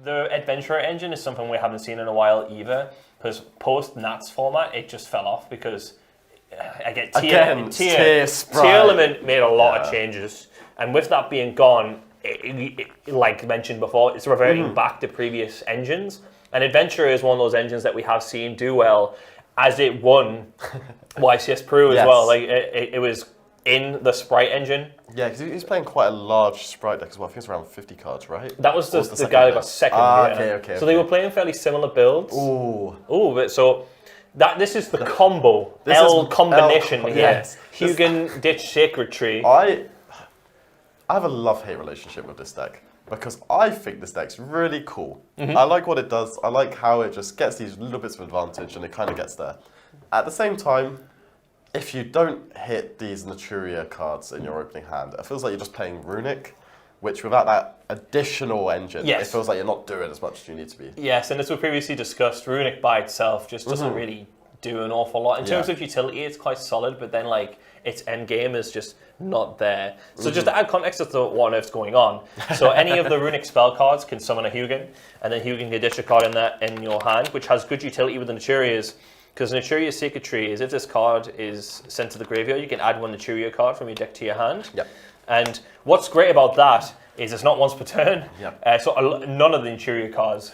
The Adventurer engine is something we haven't seen in a while either, because post Nats format, it just fell off because, again, tier element made a lot of changes. And with that being gone, like mentioned before, it's reverting back to previous engines. And Adventurer is one of those engines that we have seen do well, as it won YCS Peru as well. Like it was in the Sprite engine. Yeah, because he's playing quite a large Sprite deck as well. I think it's around 50 cards, right? That was the guy that got second. Okay. So they were playing fairly similar builds. Ooh. So this is the combo. Combination. Yes. Hugin ditch Sacred Tree. I have a love-hate relationship with this deck because I think this deck's really cool. I like what it does. I like how it just gets these little bits of advantage and it kind of gets there. At the same time, if you don't hit these Naturia cards in your opening hand, it feels like you're just playing Runick, which without that additional engine, it feels like you're not doing as much as you need to be. Yes, and as we previously discussed, Runick by itself just doesn't really do an awful lot. In terms of utility, it's quite solid, but then like its end game is just not there. So just to add context as to what on earth's going on. So any of the Runick spell cards can summon a Hugin, and then Hugin can ditch a card in your hand, which has good utility with the Naturias. Because Naturia's Sacred Tree is if this card is sent to the graveyard, you can add one Naturia card from your deck to your hand. Yep. And what's great about that is it's not once per turn. Yep. So none of the Naturia cards,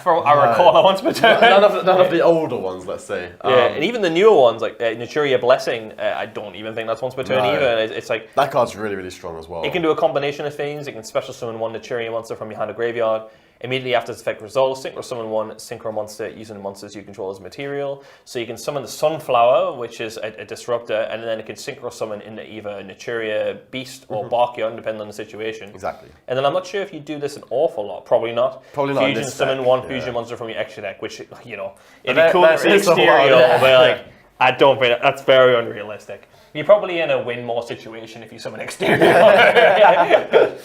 from I recall, are once per turn. None of the older ones, let's say. And even the newer ones, like Naturia Blessing, I don't even think that's once per turn either. It's like that card's really, really strong as well. It can do a combination of things. It can special summon one Naturia monster from your hand or graveyard. Immediately after its effect resolves, synchro summon one synchro monster using the monsters you control as material. So you can summon the Sunflower, which is a disruptor, and then it can synchro summon into either a Naturia Beast or Barkion, depending on the situation. Exactly. And then I'm not sure if you do this an awful lot. Probably not. Probably not. Fusion summon one fusion monster from your extra deck, which, you know, it'd be cool to see exterior, but like, I don't think that's very unrealistic. You're probably in a win more situation if you summon exterior.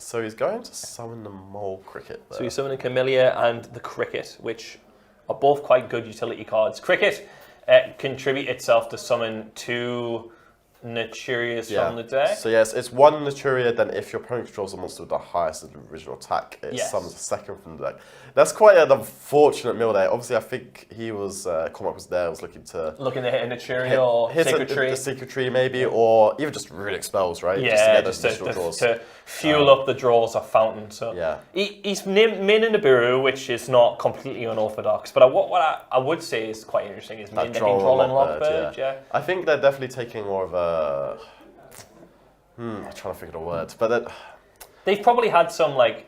So he's going to summon the Mole Cricket there. So he's summoning Camellia and the Cricket, which are both quite good utility cards. Cricket contribute itself to summon 2 Naturias from the deck. So yes, it's 1 Naturia, then if your opponent controls a monster with the highest original attack, it summons a second from the deck. That's quite an unfortunate mill there. Obviously, I think he was, Cormac was there, was looking to hit a Naturia or Sacred Tree. The Sacred Tree maybe, or even just Runick spells, right? Yeah, just to get those additional draws. To fuel up the draws of Fountain. So he's maining the Biru, which is not completely unorthodox. But what I would say is quite interesting is main decking Droll and Lockbird. I think they're definitely taking more of a... I'm trying to think of the words, but they've probably had some like...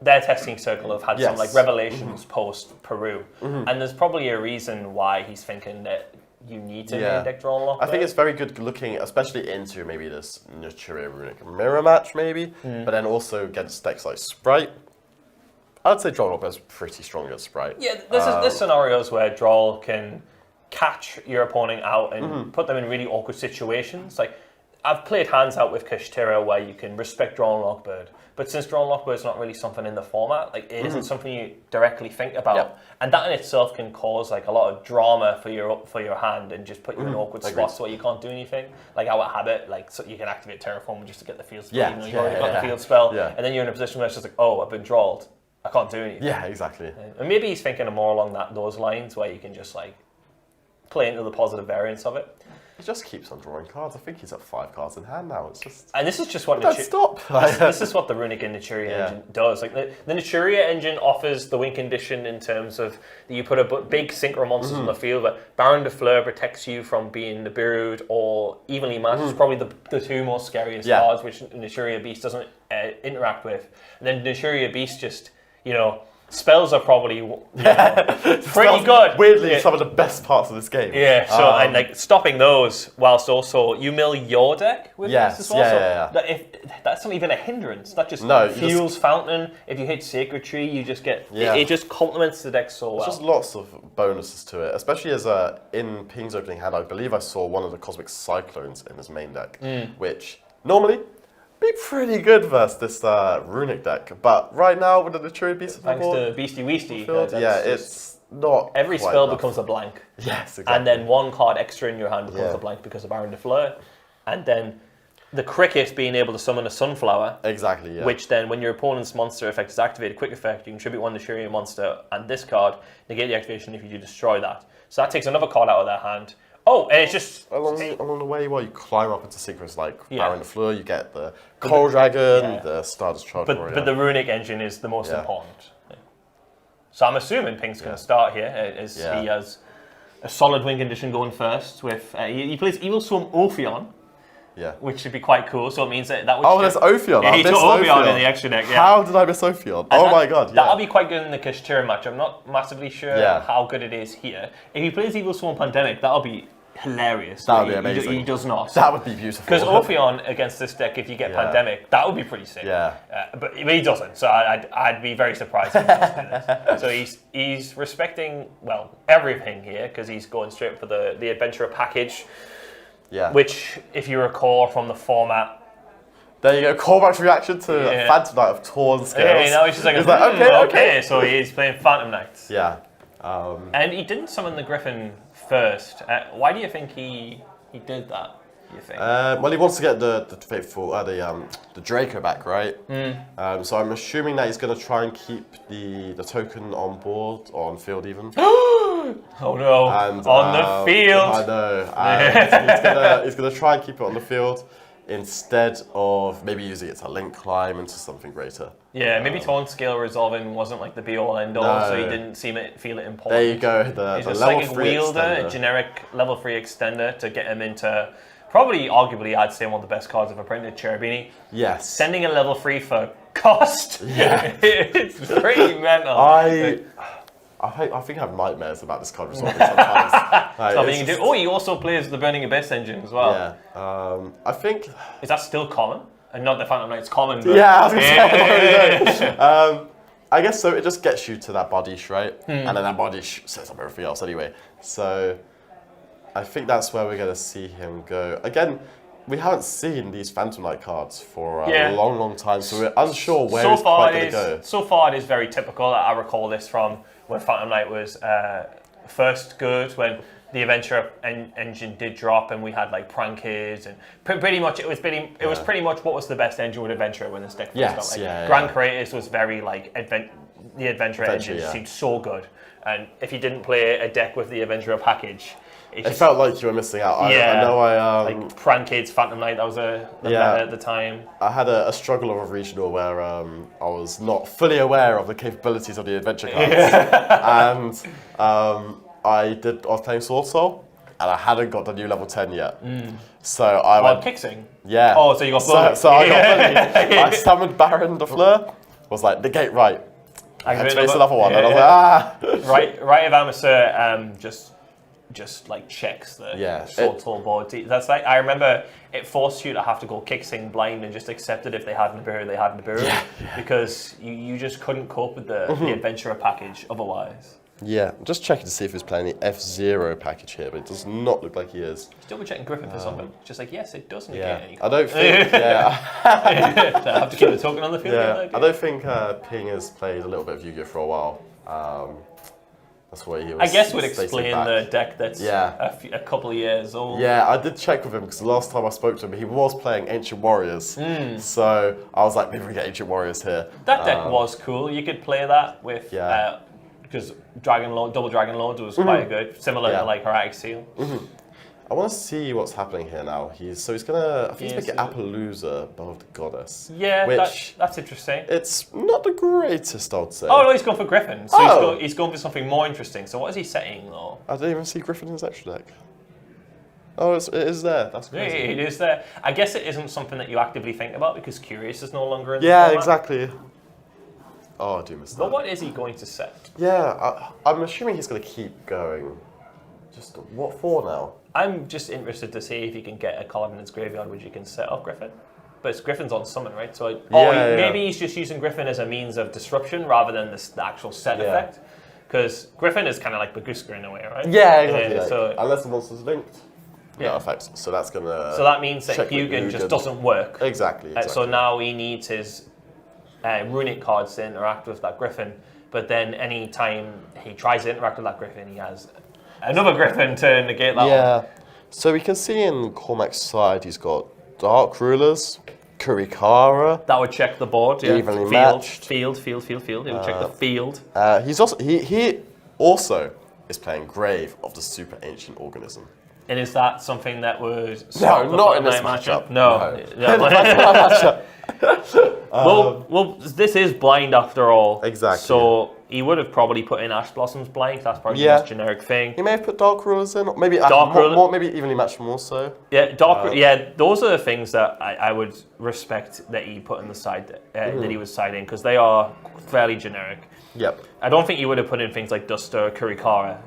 Their testing circle have had some like revelations post Peru, and there's probably a reason why he's thinking that you need to main deck Droll and Lockbird. I think it's very good looking, especially into maybe this Naturia Runick mirror match maybe, but then also against decks like Sprite. I'd say Droll and Lockbird's pretty strong against Sprite. Yeah, there's scenarios where Droll can catch your opponent out and put them in really awkward situations. Like I've played hands out with Kashtira where you can respect Droll and Lockbird. But since Droll and Lockbird is not really something in the format, like it isn't something you directly think about, and that in itself can cause like a lot of drama for your hand and just put you in awkward spots where you can't do anything. Like our habit, like so you can activate Terraform just to get the field spell, even though you've already got the field spell, and then you're in a position where it's just like, oh, I've been drawled, I can't do anything. Yeah, exactly. And maybe he's thinking more along those lines where you can just like play into the positive variance of it. He just keeps on drawing cards. I think he's at 5 cards in hand now. It's just... And this is just what... stop! This is what the Runick and Naturia engine does. Like the Naturia engine offers the win condition in terms of that you put a big synchro monsters on the field, but Baron de Fleur protects you from being the Birud or Evenly Matched is probably the 2 most scariest cards, which Naturia Beast doesn't interact with. And then Naturia Beast just, you know... Spells are probably pretty good. Weirdly, some of the best parts of this game. Yeah, so and like stopping those, whilst also you mill your deck with this as well. That's not even a hindrance. That just fuels Fountain. If you hit Sacred Tree, you just get it just complements the deck so well. There's just lots of bonuses to it, especially as in Ping's opening hand. I believe I saw one of the Cosmic Cyclones in his main deck, which normally. Be pretty good versus this Runick deck, but right now with the Naturia Beast, thanks to Beastie Weastie, it's not. Every spell becomes a blank. Yes, exactly. And then 1 card extra in your hand becomes a blank because of Baron de Fleur, and then the cricket being able to summon a sunflower. Exactly, yeah. Which then, when your opponent's monster effect is activated, quick effect, you can tribute one Naturia monster and this card, negate the activation if you do destroy that. So that takes another card out of their hand. Oh, and it's just... Along the way, while you climb up into secrets like Yeah. Baron the Fleur, you get the Coral Dragon, the Stardust Charge Warrior. But the Runick engine is the most important. Yeah. So I'm assuming Pink's going to start here, as he has a solid win condition going first. With he plays Evil Swarm Ophion, which should be quite cool. So it means that would... Oh, there's Ophion. Yeah, he took Ophion in the extra deck. Yeah. How did I miss Ophion? Oh my god, yeah. That'll be quite good in the Kashtira match. I'm not massively sure how good it is here. If he plays Evil Swarm Pandemic, that'll be hilarious. That would be amazing. He does not. That would be beautiful. Because Ophion against this deck, if you get Pandemic, that would be pretty sick. Yeah. But he doesn't, so I'd be very surprised if he doesn't do this. So he's respecting, well, everything here, because he's going straight for the Adventurer package. Yeah. Which, if you recall from the format, there you go, Cormac's reaction to Phantom Knight of Torn Scales. Yeah, now he's just like, okay. So he's playing Phantom Knights. Yeah. And he didn't summon the Griffin first. Why do you think he did that? You think? Well, he wants to get the faithful the Draco back, right? So I'm assuming that he's going to try and keep the token on board, on field even. Oh no! And, on the field. I know. He's gonna try and keep it on the field instead of maybe using it to link climb into something greater. Yeah, maybe Taunt Scale resolving wasn't like the be all end all, so he didn't feel it important. There you go. He's a psychic wielder, a generic level 3 extender to get him into probably, arguably, I'd say one of the best cards ever printed, Cherubini. Yes. Sending a level 3 for cost. Yeah. It's pretty mental. I think I have nightmares about this card resolving sometimes. He also plays the Burning Abyss engine as well. Yeah. I think... Is that still common? And not the Phantom Knight's common, but... Yeah, I was going to say. I guess so. It just gets you to that Bodish, right? And then that Bodish sets up everything else anyway. So I think that's where we're going to see him go. Again, we haven't seen these Phantom Knight cards for a long, long time, so we're unsure where he's quite going to go. So far, it is very typical. I recall this from when Phantom Knight was first good, when the Adventurer engine did drop, and we had like Prankids, and pretty much it was pretty much what was the best engine with Adventurer when this deck first got. Grand Kratos was very like the Adventurer engine seemed so good, and if you didn't play a deck with the Adventurer package, it felt like you were missing out. I know like Prankids, Phantom Knight, that was the meta at the time. I had a struggle of a regional where I was not fully aware of the capabilities of the adventure cards, and I was playing Sword Soul, and I hadn't got the new level 10 yet. So I went Kicksing. Yeah. Oh, so you got bullied. So I got bullied. I summoned Baron the Fleur. Was like negate right. I had to face another one, and I was like Right of Amateur just like checks the Sword Soul board. That's like, I remember it forced you to have to go Kicksing blind and just accept it if they had Nibiru, because you just couldn't cope with the Adventurer package otherwise. Yeah, I'm just checking to see if he's playing the F-Zero package here, but it does not look like he is. Still be checking Griffin for something. Just like, yes, it doesn't negate any. I don't think, I have to keep the token on the field. I don't think Ping has played a little bit of Yu-Gi-Oh for a while. That's why he was. I guess would explain the deck that's a couple of years old. Yeah, I did check with him because the last time I spoke to him, he was playing Ancient Warriors. So I was like, maybe we get Ancient Warriors here. That deck was cool. You could play that with because Double Dragon Lords was quite good, similar to like Heretic Seal. I want to see what's happening here now. He's gonna. I think he's gonna get Appaloosa above the Goddess. Yeah, that's interesting. It's not the greatest, I would say. Oh no, he's going for Griffin. So he's going for something more interesting. So what is he setting though? I didn't even see Griffin in his extra deck. Oh, it is there. That's crazy. It is there. I guess it isn't something that you actively think about because Curious is no longer in the format. format. Exactly. Oh, I do miss that. But what is he going to set? Yeah, I'm assuming he's going to keep going. Just what for now? I'm just interested to see if you can get a card in his graveyard which you can set off Griffin. But it's Griffin's on summon, right? So maybe he's just using Griffin as a means of disruption rather than the actual set effect. Because Griffin is kind of like Baguska in a way, right? Yeah, exactly. So unless the monster's linked. No effects. So that's gonna. So that means that Hugin just doesn't work. Exactly. So now he needs his Runick cards to interact with that Griffin. But then any time he tries to interact with that Griffin, he has another Griffin to negate that one. So we can see in Cormac's side he's got Dark Rulers, Kurikara. That would check the board. Yeah. Evenly field, matched. Field. It would check the field. He's also he also is playing Grave of the Super Ancient Organism. And is that something that would... Not in this matchup. No. Well, this is blind after all. Exactly. So he would have probably put in Ash Blossoms blind. That's probably the most generic thing. He may have put Dark Rulers in, or maybe maybe evenly matched more so. Yeah, those are the things that I would respect that he put in the side that he was siding, because they are fairly generic. Yep. I don't think he would have put in things like Duster or Kurikara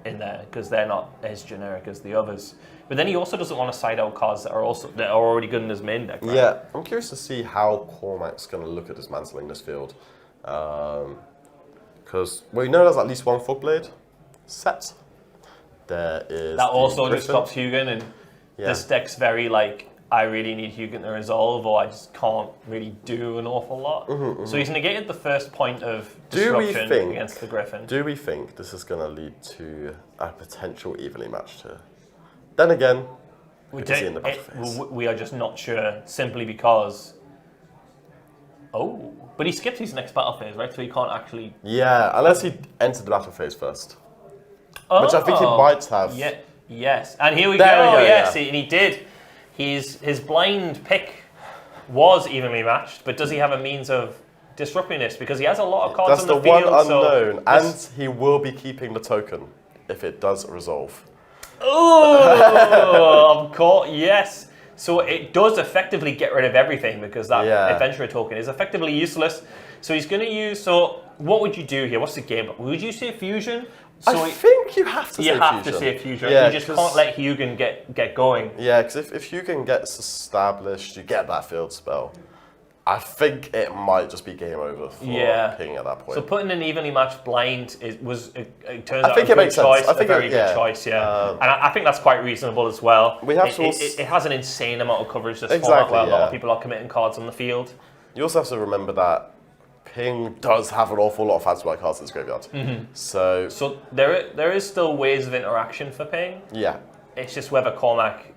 in there, because they're not as generic as the others. But then he also doesn't want to side out cards that are already good in his main deck, right? Yeah, I'm curious to see how Cormac's going to look at dismantling this field. Because we know there's at least one Fogblade set. There is that also Griffin. just stops Hugin, and this deck's very like, I really need Hugin to resolve, or I just can't really do an awful lot. So he's negated the first point of disruption against the Griffin. Do we think this is going to lead to a potential evenly matched here? Then again, we can see in the battle phase. We are just not sure, simply because... Oh, but he skipped his next battle phase, right? So he can't actually... Yeah, unless he entered the battle phase first. Which I think he might have. Yeah, yes, and here we go. Yes, and he did. His blind pick was evenly matched, but does he have a means of disrupting this? Because he has a lot of cards on the field. That's the one unknown, and he will be keeping the token if it does resolve. Oh, of course, yes. So it does effectively get rid of everything, because that adventurer token is effectively useless. So he's going to use... So what would you do here? What's the game? Would you say fusion? So I think you have to say fusion. You have to say fusion. Yeah, you just can't let Hugin get going. Yeah, because if Hugin gets established, you get that field spell. I think it might just be game over for Ping at that point. So putting an evenly matched blind it turns out a good choice. I think a very good choice, yeah. And I think that's quite reasonable as well. We have it has an insane amount of coverage this format, where a lot of people are committing cards on the field. You also have to remember that Ping does have an awful lot of fancy white cards in his graveyard. So there is still ways of interaction for Ping. Yeah. It's just whether Cormac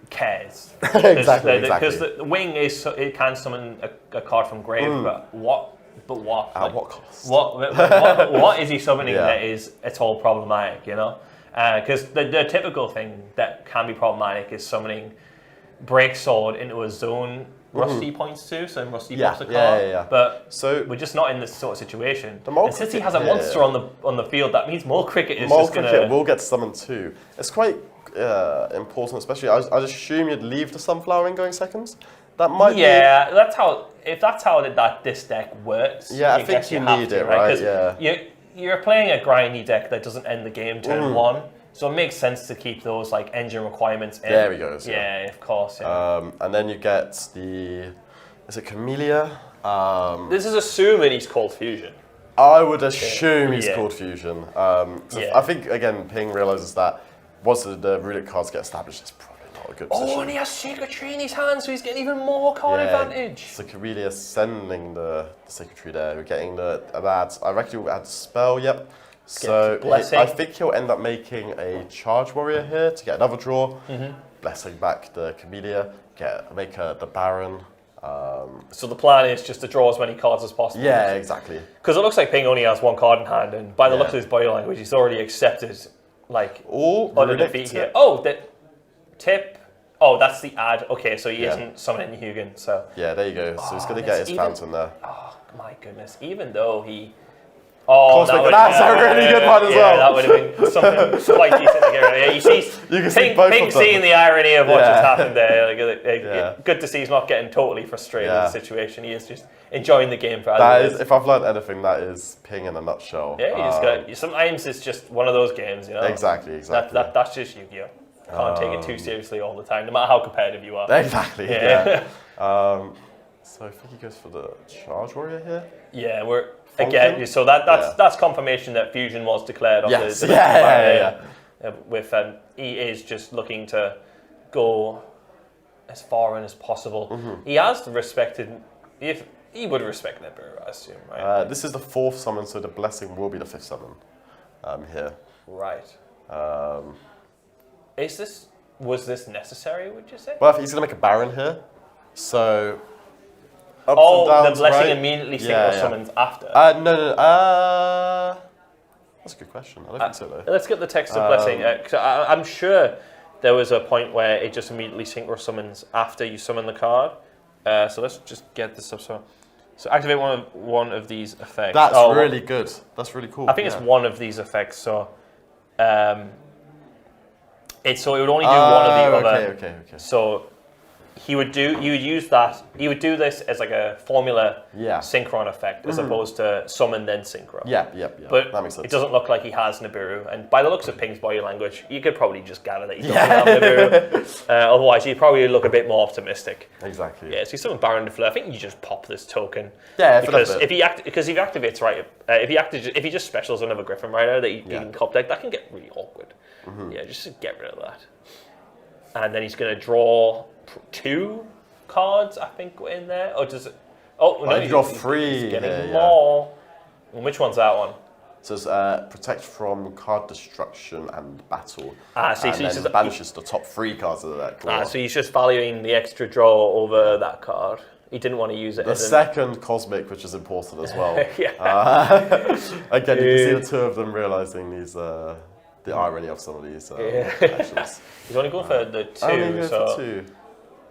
cares. Exactly. Because the wing it can summon a card from grave, but what? At what cost? What is he summoning that is at all problematic? You know, because the typical thing that can be problematic is summoning Break Sword into a zone. Rusty points to, so Rusty pops a card. But we're just not in this sort of situation. And since he has a monster on the field, that means Mole Cricket is just going to... Cricket will get summoned too. It's quite important, especially, I'd assume you'd leave the Sunflower in going seconds. That might be... Yeah, if that's how this deck works, I think you need it, right? Yeah. You're playing a grindy deck that doesn't end the game turn one. So it makes sense to keep those like engine requirements in. There we go. Yeah, of course. Yeah. And then you get is it Camellia? This is assuming he's called Fusion. I would assume he's called Fusion. I think, again, Ping realizes that once the Runick cards get established, it's probably not a good position. Oh, and he has Sacred Tree in his hand, so he's getting even more card advantage. So Camellia sending the Sacred Tree there, we're getting that. I reckon he'll add Spell, yep. So I think he'll end up making a Charge Warrior here to get another draw. Blessing back the Camellia, make the Baron. So the plan is just to draw as many cards as possible. Yeah, exactly. Because it looks like Ping only has one card in hand, and by the look of his body language, he's already accepted under defeat here. Oh, the tip. Oh, that's the ad. Okay, so he isn't summoning Hugin. So yeah, there you go. So he's going to get his fountain there. Oh my goodness! Even though he. Oh, that's a really good one as well. That would have been something quite decent to get rid of. You can see Ping seeing the irony of what just happened there. Good to see he's not getting totally frustrated in the situation. He is just enjoying the game for as it is. If I've learned anything, that is Ping in a nutshell. Yeah, sometimes it's just one of those games, you know. Exactly. That's just Yu-Gi-Oh. Can't take it too seriously all the time, no matter how competitive you are. Exactly. Yeah. So I think he goes for the Charge Warrior here. Yeah, again, so that's confirmation that Fusion was declared on the with he is just looking to go as far in as possible. He has respected, if he would respect Nibiru, I assume, right? This is the 4th summon, so the Blessing will be the 5th summon here. Right. Is this was this necessary, would you say? Well, I think he's going to make a Baron here. So, ups Oh, and downs, the blessing right? immediately synchro summons after. No. That's a good question. I don't think so, though. Let's get the text of blessing. 'Cause I'm sure there was a point where it just immediately synchro summons after you summon the card. So let's just get this up. So activate one of these effects. That's really good. That's really cool. I think it's one of these effects. So it would only do one of the other. Okay. So you would use that. He would do this as like a formula synchron effect, as opposed to summon then synchro. Yeah. But that makes sense. it doesn't look like he has Nibiru, and by the looks of Ping's body language, you could probably just gather that he doesn't have Nibiru. Otherwise, you'd probably look a bit more optimistic. Exactly. Yeah, so you summon Baron de Fleur. I think you just pop this token. Yeah, because if he activates right, if he just specials another Griffin Rider that you can cop deck, that can get really awkward. Yeah, just get rid of that. And then he's going to draw 2 cards, I think, in there. Or does it? Oh, no, you draw 3. He's getting more. And which one's that one? So it's protect from card destruction and battle. So and then banishes the top 3 cards of the deck. So he's just valuing the extra draw over that card. He didn't want to use it. The second Cosmic, which is important as well. Again, you can see the 2 of them realizing these. The irony of some of these actions. He's only going for the 2, only going so for 2.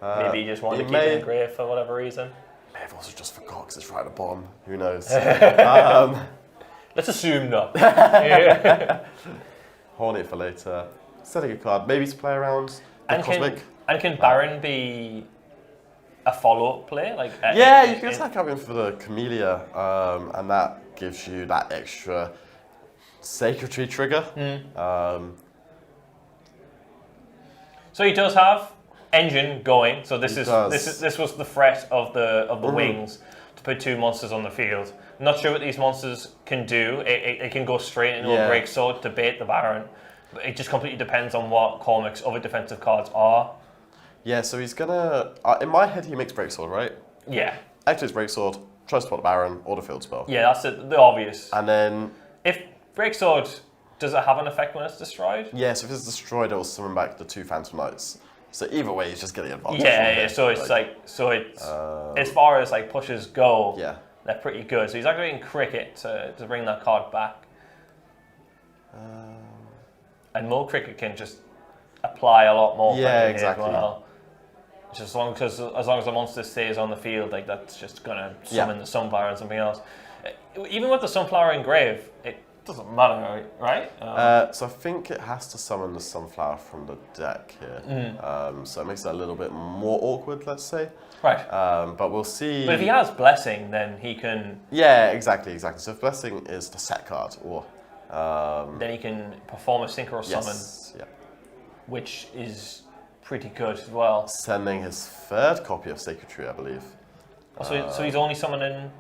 Maybe he just wanted to keep it in grave for whatever reason. May have also just forgot because it's right at the bottom. Who knows? Let's assume not. Horn it for later. Setting a card, maybe to play around the Cosmic. Can Baron be a follow-up play? Like you can attack him for the Camellia, and that gives you that extra Sacred Tree trigger. So he does have engine going. So this was the threat of the wings to put 2 monsters on the field. Not sure what these monsters can do. It can go straight into a break sword to bait the Baron. But it just completely depends on what Cormac's other defensive cards are. Yeah, so he's gonna. In my head, he makes break sword, right? Yeah. Activates break sword, tries to spot the Baron or the field spell. Yeah, that's the obvious. And then if Breaksword, does it have an effect when it's destroyed? Yeah, so if it's destroyed, it will summon back the 2 Phantom Knights. So either way, he's just getting advantage. Yeah. So it's as far as like pushes go, they're pretty good. So he's activating Cricket to bring that card back. And more Cricket can just apply a lot more. Yeah, exactly. As well. Just as long as the monster stays on the field, like that's just gonna summon the Sunflower and something else. Even with the Sunflower engraved, it doesn't matter, right? So I think it has to summon the Sunflower from the deck here. So it makes it a little bit more awkward, let's say. Right. But we'll see. But if he has Blessing, then he can... Yeah, exactly. So if Blessing is the set card, or... then he can perform a Synchro Summon. Yeah. Which is pretty good as well. Sending his 3rd copy of Sacred Tree, I believe. So he's only summoning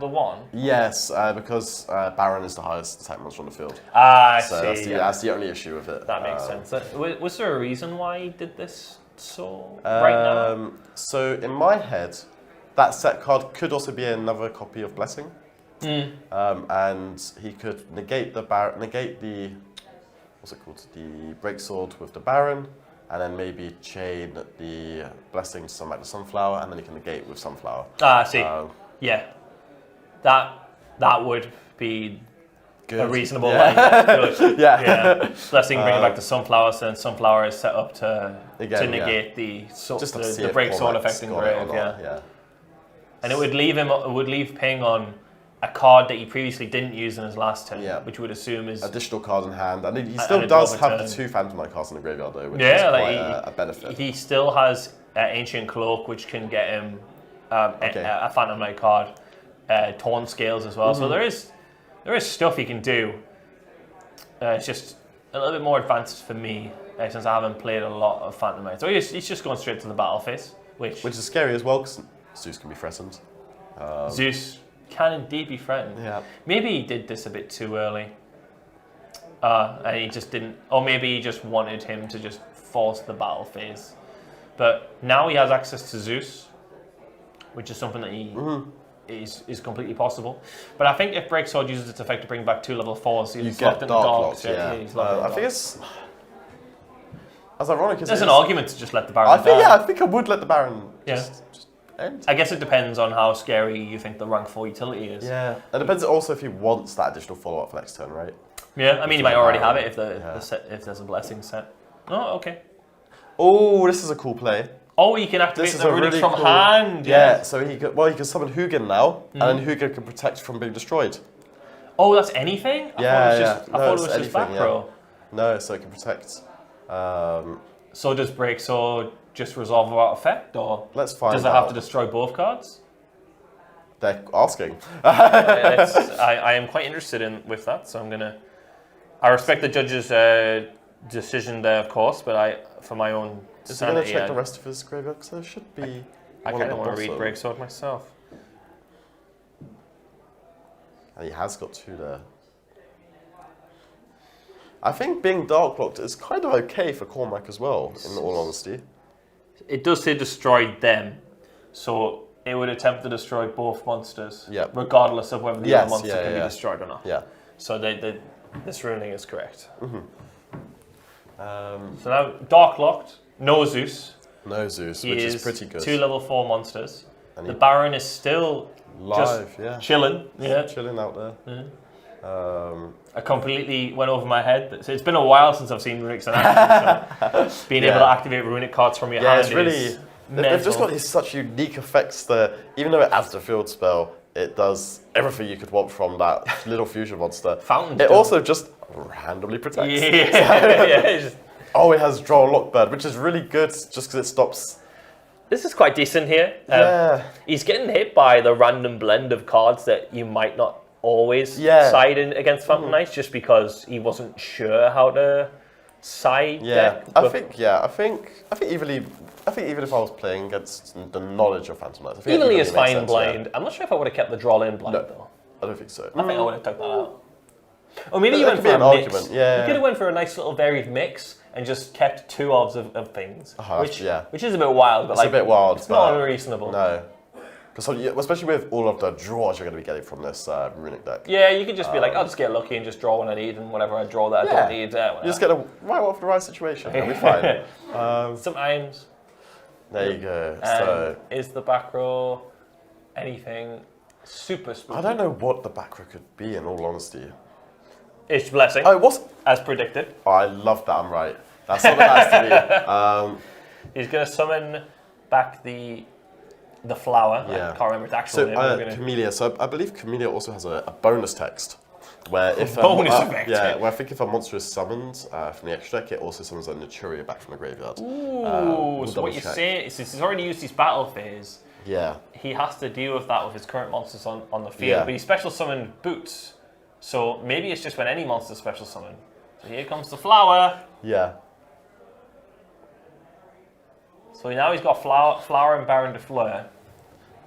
the 1? Yes, because Baron is the highest attack monster on the field. I see. That's the only issue with it. That makes sense. Was there a reason why he did this right now? So in my head, that set card could also be another copy of Blessing. And he could negate the what's it called? The Breaksword with the Baron, and then maybe chain the Blessing to summon back the Sunflower, and then he can negate with Sunflower. I see. Yeah. That would be good. A reasonable line. Yeah. Blessing bringing back the Sunflower, so then Sunflower is set up to negate the Breaksword effect in grave. Yeah. And it would leave Ping on a card that he previously didn't use in his last turn, which would assume is additional card in hand, and he still does have the 2 Phantom Knight cards in the graveyard though, which is quite a benefit. He still has Ancient Cloak, which can get him a Phantom Knight card, Taunt Scales as well. So there is stuff he can do. It's just a little bit more advanced for me since I haven't played a lot of Phantom Knight. So he's just going straight to the battle phase, which is scary as well because Zeus can be threatened. Zeus can indeed be threatened. Yeah. Maybe he did this a bit too early. And he just didn't, or maybe he just wanted him to just force the battle phase. But now he has access to Zeus, which is something that he is completely possible. But I think if Breaksword uses its effect to bring back 2 level 4s, he's locked in the dark. I think it's... as ironic as There's it an is, argument to just let the Baron I think I would let the Baron just end. I guess it depends on how scary you think the rank 4 utility is. Yeah, it depends also if he wants that additional follow-up for next turn, right? Yeah, I mean, you might already have it if Yeah. if there's a blessing set. Oh, okay. Oh, this is a cool play. Oh, you can activate This is the a Runick really from cool... hand. Yeah, so he can summon Hugin now, and then Hugin can protect from being destroyed. Oh, that's anything? I thought it was just back row. No, so it can protect. So does Break Sword just resolve without effect, or Let's find does it have to destroy both cards? They're asking. I am quite interested with that, so I'm gonna. I respect the judge's decision there, of course, but for my own Is he going to sanity, check the rest of his graveyard? Because there should be. I one kind at of the want to read bottom. Break Sword myself. And he has got 2 there. I think being dark locked is kind of okay for Cormac as well, in all honesty. It does say destroy them, so it would attempt to destroy both monsters, Yep. regardless of whether the other monster can be yeah. destroyed or not. Yeah. So this ruling is correct. So So now dark locked, no Zeus. no Zeus, He which is pretty good. 2 level 4 monsters. And The he- Baron is still Live, just chilling. Yeah. chilling out there. I completely went over my head. So it's been a while since I've seen Runics in action. So being able to activate Runic cards from your hand it's really. is They've just mental. got these such unique effects there. Even though it adds the field spell, it does everything you could want from that little fusion monster. Fountain It Stone. also just randomly protects. Yeah, yeah. It's just- Oh, it has draw Lockbird, which is really good just because it stops. this is quite decent here. Yeah. He's getting hit by the random blend of cards that you might not always side in against Phantom Knights, just because he wasn't sure how to side deck. I think even if I was playing against the knowledge of Phantom Knights, I think Evenly it is makes fine sense, blind. I'm not sure if I would have kept the draw in blind No. though. I don't think so. I think I would have took that out. Or maybe you That went could for be a an mix. argument, yeah. You could have went for a nice little varied mix and just kept 2 of things, which is a bit wild, but It's a bit wild. it's not but unreasonable. No. Especially with all of the draws you're going to be getting from this Runic deck. Yeah, you could just be like, I'll just get lucky and just draw when I need, and whatever I draw that I don't need. You just get the right one for the right situation. It'll be fine. Sometimes. There you go. So Is the back row anything super spooky? I don't know what the back row could be, in all honesty. It's Blessing, Oh, it was. as predicted. Oh, I love that. I'm right. That's what it has to be. He's going to summon back the flower. Yeah. I can't remember its actual name. I'm gonna- Camellia. So I believe Camellia also has a bonus text. Where if Bonus effect. where I think if a monster is summoned from the extra deck, it also summons a Naturia back from the graveyard. Ooh, we'll so what double you're check. saying is, since he's already used his battle phase, Yeah. he has to deal with that with his current monsters on the field. Yeah. But he special summoned Boots, so maybe it's just when any monster special summon. So here comes the flower. Yeah. So now he's got flower and Baron de Fleur.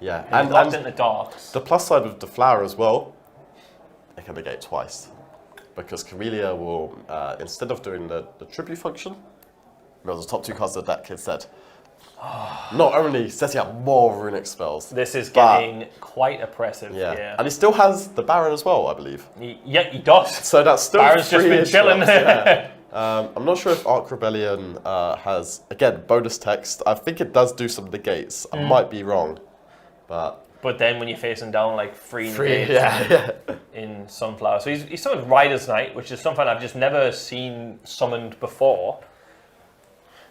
Yeah. And he's locked into darks. The plus side with the flower as well, it can negate twice. Because Camellia will, instead of doing the tribute function, the top 2 cards of the deck instead, not only setting up more runic spells. This is but- getting quite oppressive. Yeah. And he still has the Baron as well, I believe. Yeah, he does. So that's still Baron's just 3 been chilling. interrupts, yeah. I'm not sure if Arc Rebellion has, again, bonus text. I think it does do some negates. I might be wrong. But then when you're facing down like free negates yeah. in Sunflower. So he's summoned Rider's Knight, which is something I've just never seen summoned before.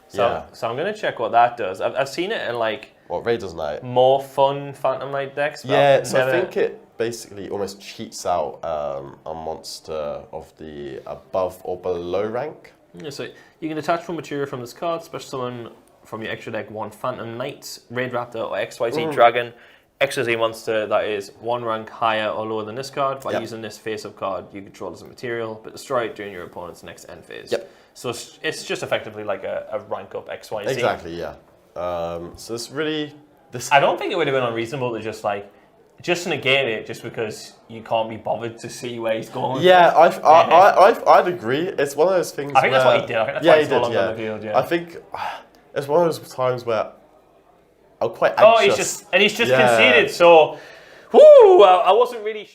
So I'm going to check what that does. I've seen it in like What, Raiders Knight? more fun Phantom Knight decks. But Yeah, I've so I never- think it basically almost cheats out a monster of the above or below rank. Yeah, so you can attach full material from this card, special summon from your extra deck 1 Phantom Knight, Raid Raptor, or XYZ Dragon. XYZ monster that is 1 rank higher or lower than this card. By using this face-up card, you control as a material, but destroy it during your opponent's next end phase. Yep. So it's just effectively like a rank up XYZ. Exactly, yeah. So it's really... I don't think it would have been unreasonable to just negate it just because you can't be bothered to see where he's going. Yeah, I'd agree. It's one of those things I think that's where- what he did. I think that's why he's no longer yeah. on the field, yeah. I think it's one of those times where I'm quite anxious. He's just conceded, so whoo, I wasn't really